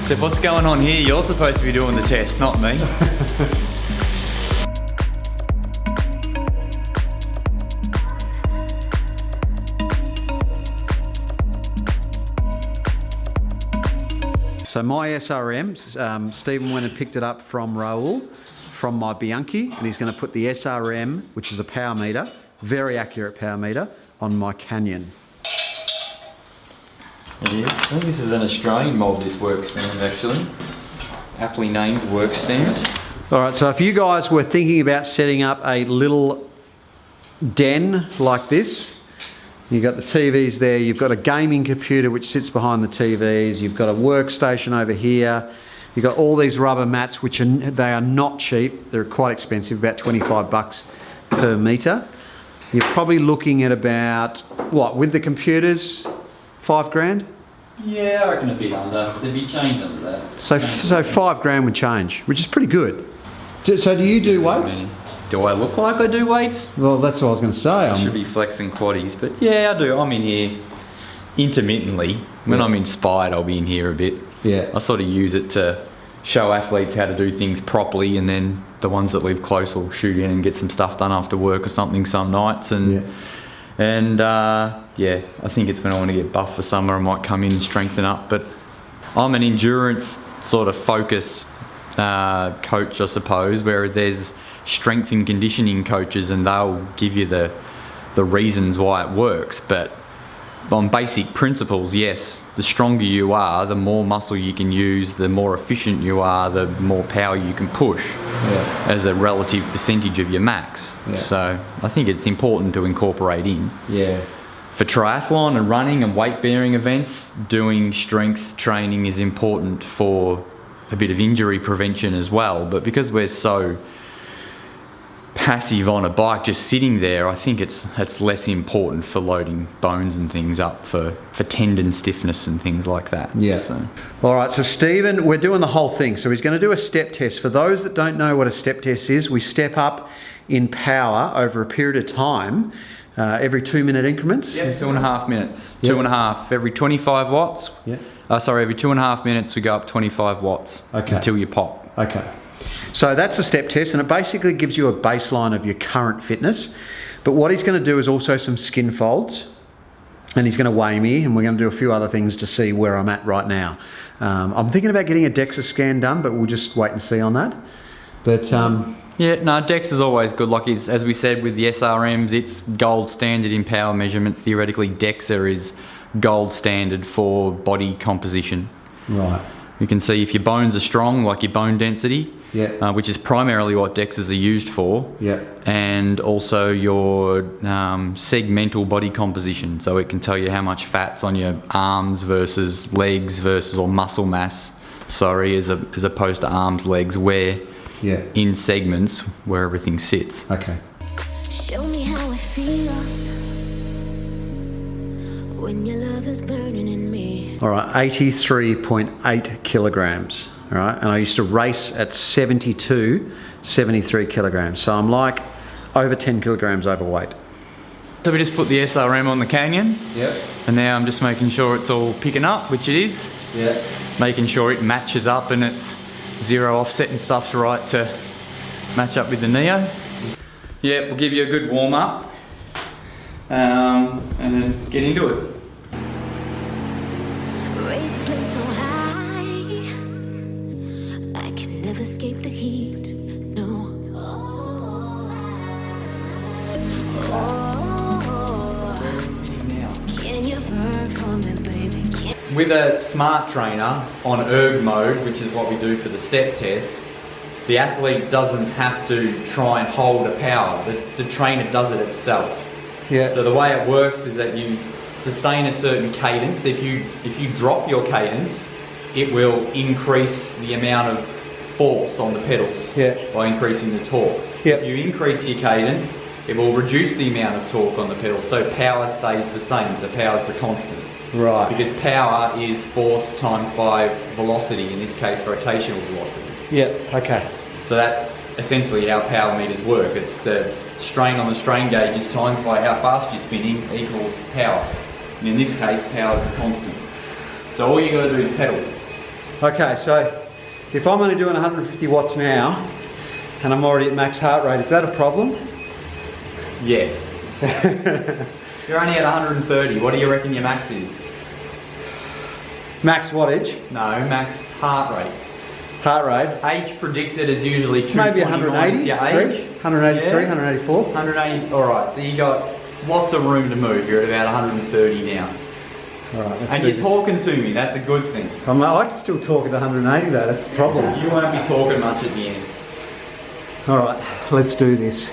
So what's going on here? You're supposed to be doing the test, not me. So my SRM, Stephen went and picked it up from Raoul, from my Bianchi, and he's going to put the SRM, which is a power meter, very accurate power meter, on my Canyon. It is. I think this is an Australian mold, this work stand actually. Aptly named work stand. Alright, so if you guys were thinking about setting up a little den like this, you've got the TVs there, you've got a gaming computer which sits behind the TVs, you've got a workstation over here, you've got all these rubber mats which they are not cheap, they're quite expensive, about 25 bucks per meter. You're probably looking at about, what, with the computers, 5 grand? Yeah, I reckon a bit under. There'd be change under that. So 5 grand would change, which is pretty good. So do you do weights? Do I look like I do weights? Well, that's what I was going to say. I should be flexing quaddies, but yeah, I do. I'm in here intermittently. When I'm inspired, I'll be in here a bit. Yeah. I sort of use it to show athletes how to do things properly, and then the ones that live close will shoot in and get some stuff done after work or something some nights. And yeah, I think it's when I want to get buff for summer, I might come in and strengthen up. But I'm an endurance sort of focused coach, I suppose, where there's strength and conditioning coaches and they'll give you the reasons why it works. But on basic principles, yes, the stronger you are, the more muscle you can use, the more efficient you are, the more power you can push as a relative percentage of your max. So I think it's important to incorporate in. For triathlon and running and weight bearing events, doing strength training is important for a bit of injury prevention as well. But because we're so passive on a bike, just sitting there, I think it's less important for loading bones and things up for tendon stiffness and things like that. So. All right, so Stephen, we're doing the whole thing. So he's going to do a step test. For those that don't know what a step test is, we step up in power over a period of time, every 2-minute increments. 2.5 minutes. 2.5 every 25 watts. Sorry, every 2.5 minutes we go up 25 watts until you pop. So that's a step test, and it basically gives you a baseline of your current fitness. But what he's going to do is also some skin folds, and he's going to weigh me, and we're going to do a few other things to see where I'm at right now. I'm thinking about getting a DEXA scan done, but we'll just wait and see on that. But yeah, no, DEXA is always good. Like as we said with the SRMs, it's gold standard in power measurement. Theoretically, DEXA is gold standard for body composition. Right. You can see if your bones are strong, like your bone density, which is primarily what DEXAs are used for, and also your segmental body composition. So it can tell you how much fat's on your arms versus legs versus, or muscle mass, sorry, as opposed to arms, legs, where in segments where everything sits. Show me how it feels when your love is burning in me. All right, 83.8 kilograms. All right, and I used to race at 72, 73 kilograms. So I'm like over 10 kilograms overweight. So we just put the SRM on the Canyon. And now I'm just making sure it's all picking up, which it is. Making sure it matches up and it's zero offset and stuff's right to match up with the Neo. We'll give you a good warm up and then get into it. Raise the place so high, I can never escape the heat, no. Can you burn for me, baby? With a smart trainer on erg mode, which is what we do for the step test, the athlete doesn't have to try and hold a power. The trainer does it itself. So the way it works is that you sustain a certain cadence. If you drop your cadence, it will increase the amount of force on the pedals by increasing the torque. If you increase your cadence, it will reduce the amount of torque on the pedals, so power stays the same, so power is the constant. Right. Because power is force times by velocity, in this case rotational velocity. So that's essentially how power meters work. It's the strain on the strain gauges times by how fast you're spinning equals power. And in this case, power is the constant. So all you got to do is pedal. Okay, so if I'm only doing 150 watts now and I'm already at max heart rate, is that a problem? Yes. You're only at 130. What do you reckon your max is? Max wattage? No, max heart rate. Heart rate? Age predicted is usually 229. Maybe 183? Your age. 183, Yeah. 184? 180. Alright, so you got lots of room to move. You're at about 130 now. Alright, let's And do you're this. talking to me, that's a good thing. I can still talk at 180 though, that's the problem. You won't be talking much at the end. Alright, let's do this.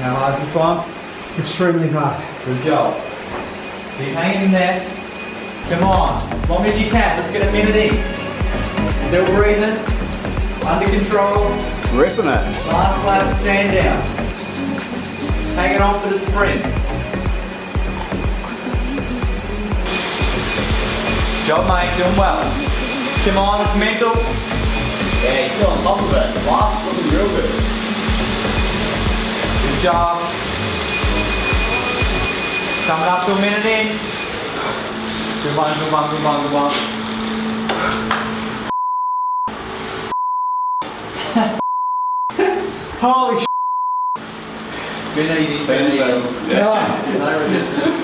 How hard's this one? Extremely hard. Good job. Keep hanging in there. Come on, as long as you can. Let's get a minute in. Still breathing. Under control. Ripping it. Last lap, stand down. Hanging on for the sprint. Job mate, doing well. Come on, it's mental. Yeah, he's still on top of it. Last looking real good. Good job. Coming up to a minute in. Good one, good one, good one, good one. Holy sh**. Been easy, been easy. No resistance.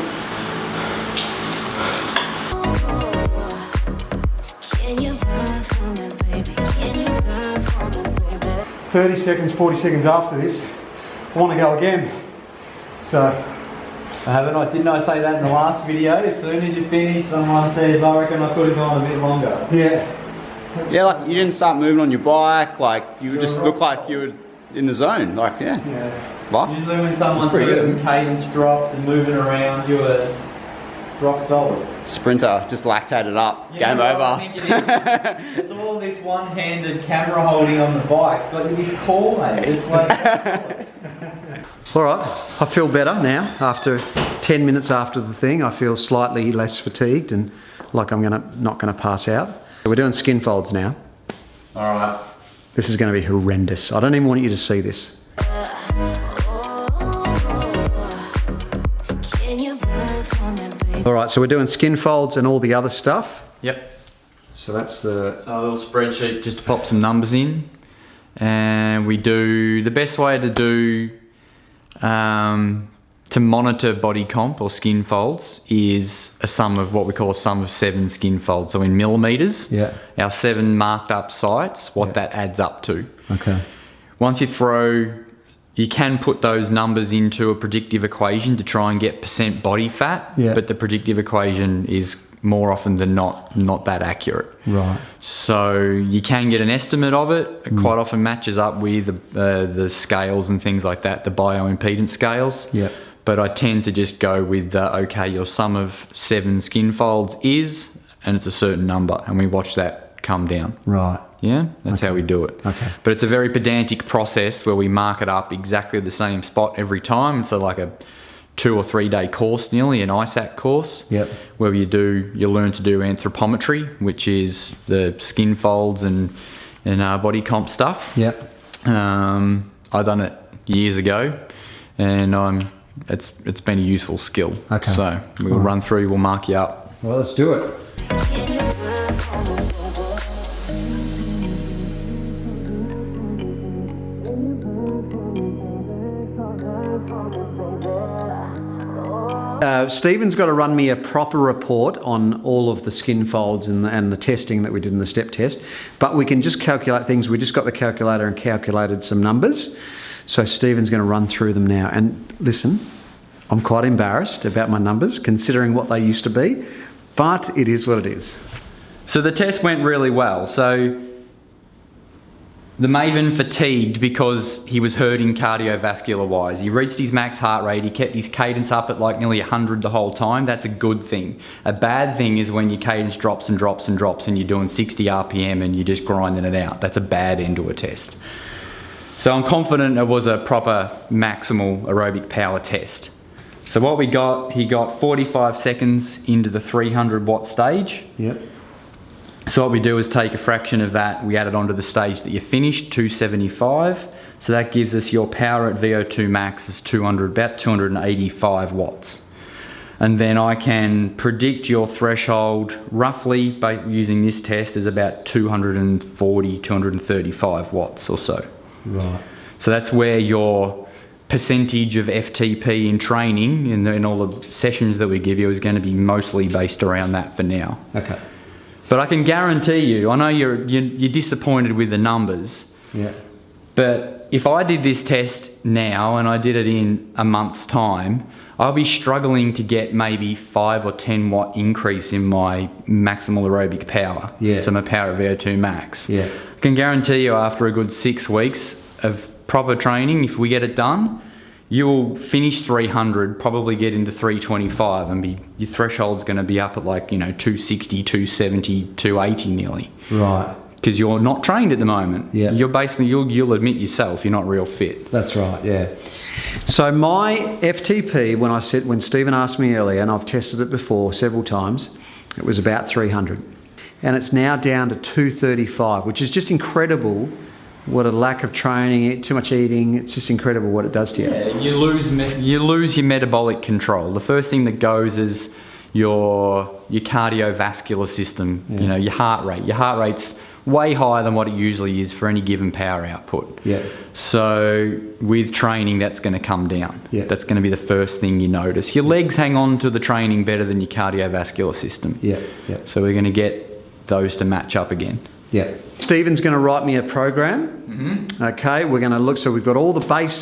Can you burn for me, baby? Can you burn for me, baby? 30 seconds, 40 seconds after this, I want to go again. So, Didn't I say that in the last video? As soon as you finish, someone says, I reckon I could have gone a bit longer. yeah. Yeah, like you didn't start moving on your bike, like you just looked like you were in the zone, like yeah. Like, Usually when someone's pretty good. moving cadence drops and moving around, you're rock solid. sprinter, just lactated up, game I over. think it is. It's all this one-handed camera holding on the bikes, but this core, mate, it's like... All right, I feel better now. After 10 minutes after the thing, I feel slightly less fatigued and like I'm not gonna pass out. We're doing skin folds now. All right. This is gonna be horrendous. I don't even want you to see this. Can you burn for me, baby? All right, so we're doing skin folds and all the other stuff. Yep. So that's the... So a little spreadsheet just to pop some numbers in. And we do, the best way to do, to monitor body comp or skin folds is a sum of what we call a sum of 7 skin folds. So in millimeters, Yeah. our 7 marked up sites, what that adds up to. Okay. Once you can put those numbers into a predictive equation to try and get percent body fat, Yeah. but the predictive equation is more often than not that accurate. Right. So you can get an estimate of it. It quite often matches up with the scales and things like that, the bioimpedance scales. Yeah. But I tend to just go with, okay, your sum of 7 skin folds is, and it's a certain number, and we watch that come down. Right. Yeah, that's how we do it. Okay. But it's a very pedantic process where we mark it up exactly the same spot every time. It's like a 2 or 3 day course, nearly an ISAC course. Yep. Where you learn to do anthropometry, which is the skin folds and body comp stuff. Yep. I done it years ago, and it's been a useful skill. Okay. So we'll run through, we'll mark you up. Well, let's do it. Can you burn for me, Stephen's got to run me a proper report on all of the skin folds and the testing that we did in the step test. But we can just calculate things. We just got the calculator and calculated some numbers. So Stephen's going to run through them now. And listen, I'm quite embarrassed about my numbers considering what they used to be, but it is what it is. So the test went really well. So the Maven fatigued because he was hurting cardiovascular wise. He reached his max heart rate, he kept his cadence up at like nearly 100 the whole time. That's a good thing. A bad thing is when your cadence drops and drops and drops and you're doing 60 RPM and you're just grinding it out. That's a bad end to a test. So I'm confident it was a proper maximal aerobic power test. So what we got, he got 45 seconds into the 300 watt stage. Yep. So what we do is take a fraction of that, we add it onto the stage that you finished, 275. So that gives us your power at VO2 max is about 285 watts. And then I can predict your threshold roughly by using this test is about 240, 235 watts or so. Right. So that's where your percentage of FTP in training in all the sessions that we give you is going to be mostly based around that for now. Okay. But I can guarantee you, I know you're disappointed with the numbers. Yeah. But if I did this test now and I did it in a month's time, I'll be struggling to get maybe 5 or 10 watt increase in my maximal aerobic power. Yeah. So my power at VO2 max. Yeah. I can guarantee you after a good 6 weeks of proper training, if we get it done, you will finish 300, probably get into 325 and your threshold's going to be up at like, 260, 270, 280 nearly. Right. Because you're not trained at the moment. Yeah. You're basically, you'll admit yourself, you're not real fit. That's right, yeah. So my FTP, when Stephen asked me earlier, and I've tested it before several times, it was about 300. And it's now down to 235, which is just incredible. What a lack of training, too much eating, it's just incredible what it does to you. Yeah, you lose your metabolic control. The first thing that goes is your cardiovascular system, your heart rate. Your heart rate's way higher than what it usually is for any given power output. Yeah. So with training, that's going to come down. Yeah. That's going to be the first thing you notice. Your legs hang on to the training better than your cardiovascular system. Yeah, yeah. So we're going to get those to match up again. Yeah. Stephen's going to write me a program. Mm-hmm. Okay, we're going to look, so we've got all the base,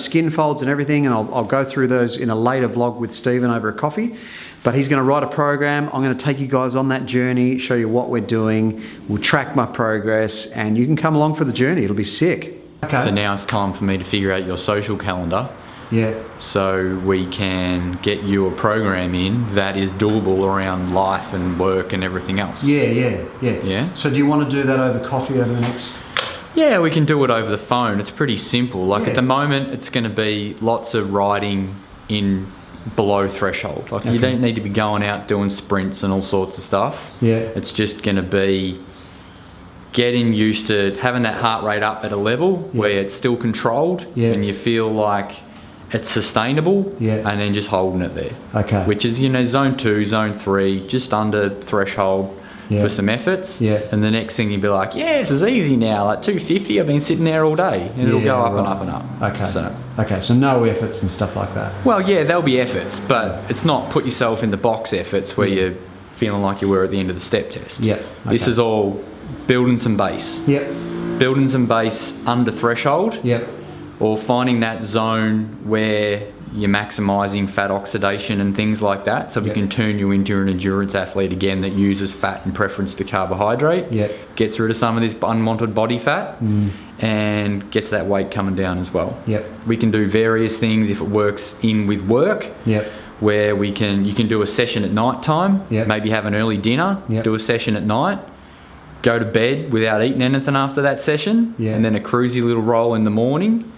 skin folds and everything, and I'll go through those in a later vlog with Stephen over a coffee. But he's going to write a program. I'm going to take you guys on that journey, show you what we're doing. We'll track my progress, and you can come along for the journey. It'll be sick. Okay. So now it's time for me to figure out your social calendar. Yeah. So we can get you a program in that is doable around life and work and everything else. Yeah. So do you want to do that over coffee over the next? Yeah, we can do it over the phone. It's pretty simple. Like Yeah. at the moment, it's going to be lots of riding in below threshold. Like you don't need to be going out doing sprints and all sorts of stuff. Yeah. It's just going to be getting used to having that heart rate up at a level where it's still controlled and you feel like it's sustainable, and then just holding it there. Okay. Which is, zone 2, zone 3, just under threshold for some efforts. Yeah. And the next thing you'll be like, yeah, this is easy now. Like 250, I've been sitting there all day. And it'll go up and up and up. Okay, so no efforts and stuff like that. Well, yeah, there'll be efforts, but it's not put yourself in the box efforts where you're feeling like you were at the end of the step test. Yeah. This is all building some base. Yep. Building some base under threshold. Yep. Or finding that zone where you're maximising fat oxidation and things like that, so we can turn you into an endurance athlete again that uses fat in preference to carbohydrate, gets rid of some of this unwanted body fat, and gets that weight coming down as well. We can do various things if it works in with work, where you can do a session at night time, maybe have an early dinner, do a session at night, go to bed without eating anything after that session, and then a cruisy little roll in the morning,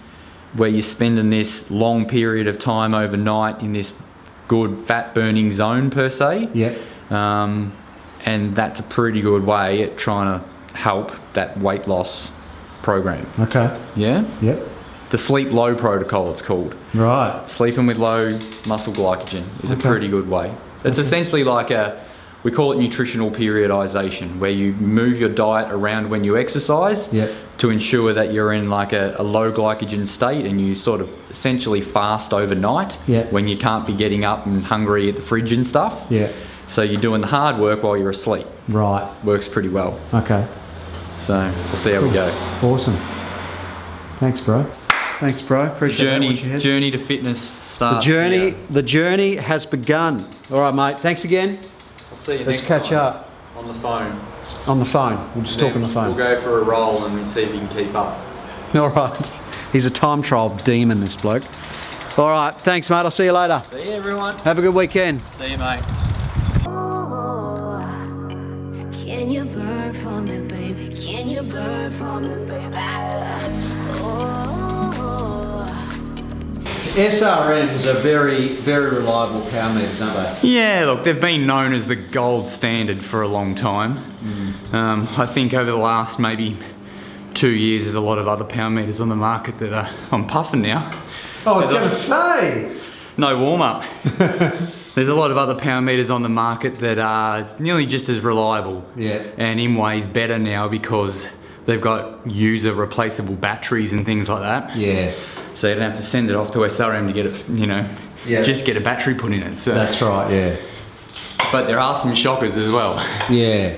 where you're spending this long period of time overnight in this good fat burning zone per se. And that's a pretty good way at trying to help that weight loss program. Okay. Yeah? Yep. The sleep low protocol, it's called. Right. Sleeping with low muscle glycogen is a pretty good way. It's essentially like we call it nutritional periodization, where you move your diet around when you exercise to ensure that you're in like a low glycogen state, and you sort of essentially fast overnight when you can't be getting up and hungry at the fridge and stuff. So you're doing the hard work while you're asleep. Right. Works pretty well. Okay. So we'll see how we go. Awesome. Thanks, bro. Appreciate Journey to fitness starts. The journey has begun. All right, mate. Thanks again. I'll see you Let's next catch time. up. On the phone. On the phone. We'll just talk on the phone. We'll go for a roll and see if you can keep up. All right. He's a time trial demon, this bloke. All right. Thanks, mate. I'll see you later. See you, everyone. Have a good weekend. See you, mate. Oh, can you burn for me, baby? Can you burn for me, baby? Oh. SRMs are very, very reliable power meters, aren't they? Yeah, look, they've been known as the gold standard for a long time. I think over the last maybe 2 years, there's a lot of other power meters on the market that are, I'm puffing now. I was going to say. No warm up. There's a lot of other power meters on the market that are nearly just as reliable. Yeah. And in ways better now because they've got user replaceable batteries and things like that. Yeah. So you don't have to send it off to SRM to get it, you know, just get a battery put in it. So. That's right, yeah. But there are some shockers as well. Yeah.